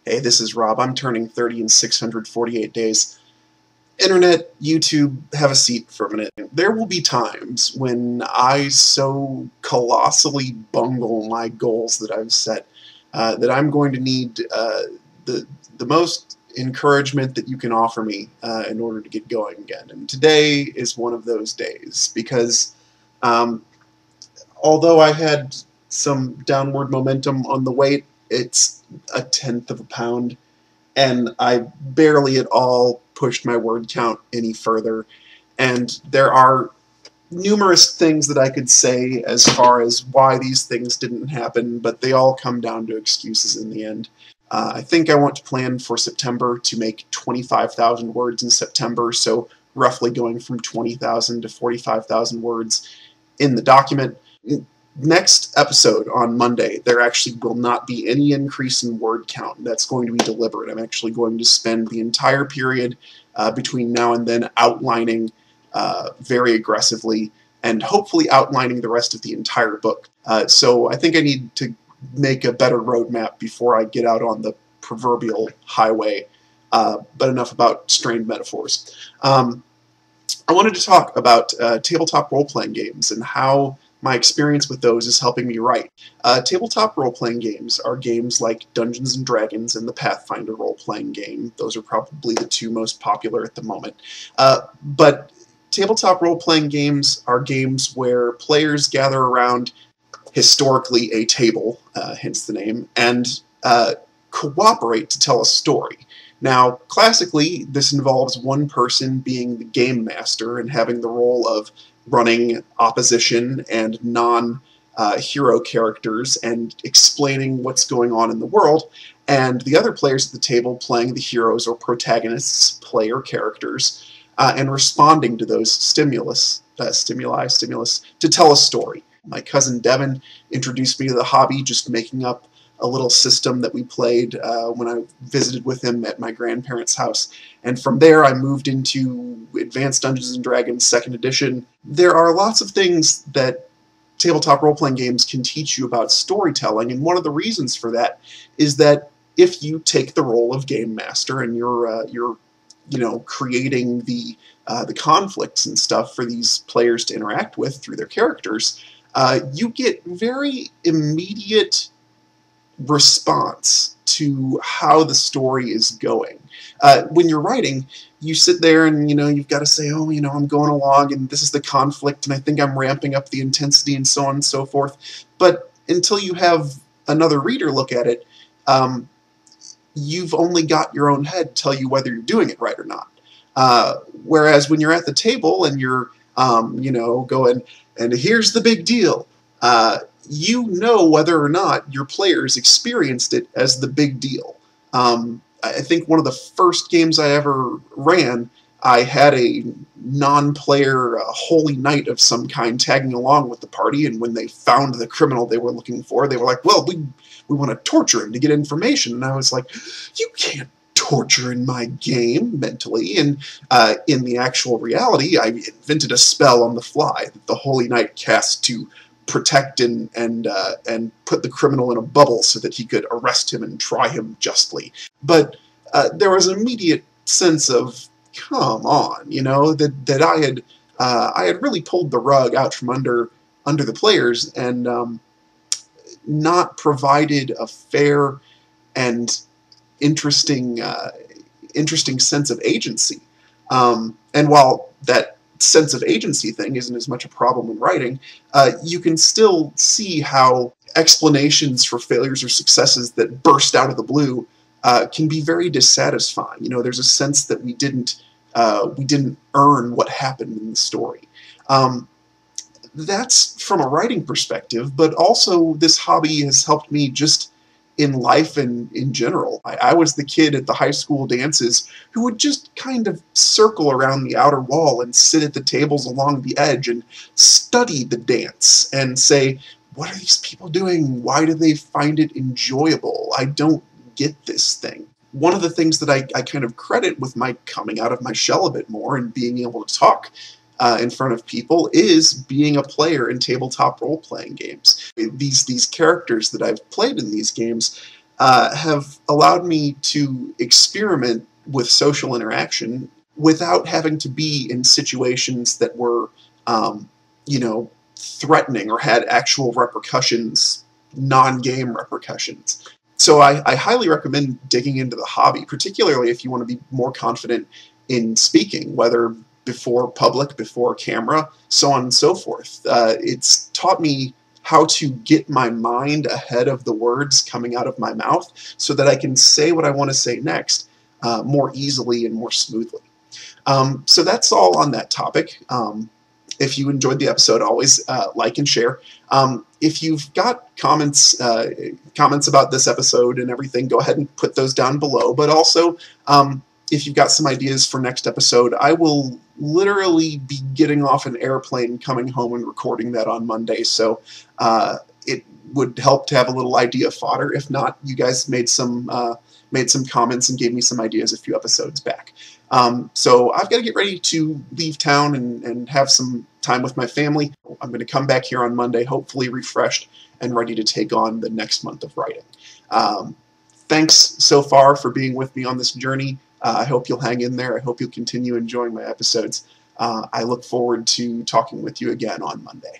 Hey, this is Rob. I'm turning 30 in 648 days. Internet, YouTube, have a seat for a minute. There will be times when I so colossally bungle my goals that I've set that I'm going to need the most encouragement that you can offer me in order to get going again. And today is one of those days because um, although I had some downward momentum on the weight, it's a tenth of a pound and I barely at all pushed my word count any further. And there are numerous things that I could say as far as why these things didn't happen, but they all come down to excuses in the end. I think I want to plan for September to make 25,000 words in September, so roughly going from 20,000 to 45,000 words in the document. Next episode on Monday, there actually will not be any increase in word count. That's going to be deliberate. I'm actually going to spend the entire period between now and then outlining very aggressively and hopefully outlining the rest of the entire book. So I think I need to make a better roadmap before I get out on the proverbial highway, but enough about strained metaphors. I wanted to talk about tabletop role-playing games and how my experience with those is helping me write. Tabletop role-playing games are games like Dungeons & Dragons and the Pathfinder role-playing game. Those are probably the two most popular at the moment. But tabletop role-playing games are games where players gather around historically a table, hence the name, and cooperate to tell a story. Now, classically, this involves one person being the game master and having the role of running opposition and non-hero characters and explaining what's going on in the world, and the other players at the table playing the heroes or protagonists, player characters, and responding to those stimuli to tell a story. My cousin Devin introduced me to the hobby, just making up a little system that we played when I visited with him at my grandparents' house. And from there I moved into Advanced Dungeons & Dragons 2nd edition. There are lots of things that tabletop role-playing games can teach you about storytelling, and one of the reasons for that is that if you take the role of game master and you're creating the conflicts and stuff for these players to interact with through their characters, you get very immediate response to how the story is going. When you're writing, you sit there and you've got to say, oh, I'm going along and this is the conflict and I think I'm ramping up the intensity and so on and so forth. But until you have another reader look at it, you've only got your own head tell you whether you're doing it right or not. Whereas when you're at the table and you're going, and here's the big deal, you know whether or not your players experienced it as the big deal. I think one of the first games I ever ran, I had a non-player holy knight of some kind tagging along with the party, and when they found the criminal they were looking for, they were like, well, we want to torture him to get information. And I was like, you can't torture in my game mentally. And in the actual reality, I invented a spell on the fly that the holy knight cast to protect and put the criminal in a bubble so that he could arrest him and try him justly. But there was an immediate sense of, come on, that I had really pulled the rug out from under the players and not provided a fair and interesting sense of agency. And while that sense of agency thing isn't as much a problem in writing, you can still see how explanations for failures or successes that burst out of the blue can be very dissatisfying. There's a sense that we didn't earn what happened in the story. That's from a writing perspective, but also this hobby has helped me just in life and in general. I was the kid at the high school dances who would just kind of circle around the outer wall and sit at the tables along the edge and study the dance and say, what are these people doing? Why do they find it enjoyable? I don't get this thing. One of the things that I kind of credit with my coming out of my shell a bit more and being able to talk in front of people is being a player in tabletop role-playing games. These characters that I've played in these games, have allowed me to experiment with social interaction without having to be in situations that were, you know, threatening or had actual repercussions, non-game repercussions. So I highly recommend digging into the hobby, particularly if you want to be more confident in speaking, whether before public, before camera, so on and so forth. It's taught me how to get my mind ahead of the words coming out of my mouth so that I can say what I want to say next more easily and more smoothly. So that's all on that topic. If you enjoyed the episode, always like and share. If you've got comments about this episode and everything, go ahead and put those down below. But also, if you've got some ideas for next episode, I will literally be getting off an airplane, coming home, and recording that on Monday. So it would help to have a little idea fodder. If not, you guys made some comments and gave me some ideas a few episodes back. So I've got to get ready to leave town and have some time with my family. I'm going to come back here on Monday, hopefully refreshed and ready to take on the next month of writing. Thanks so far for being with me on this journey. I hope you'll hang in there. I hope you'll continue enjoying my episodes. I look forward to talking with you again on Monday.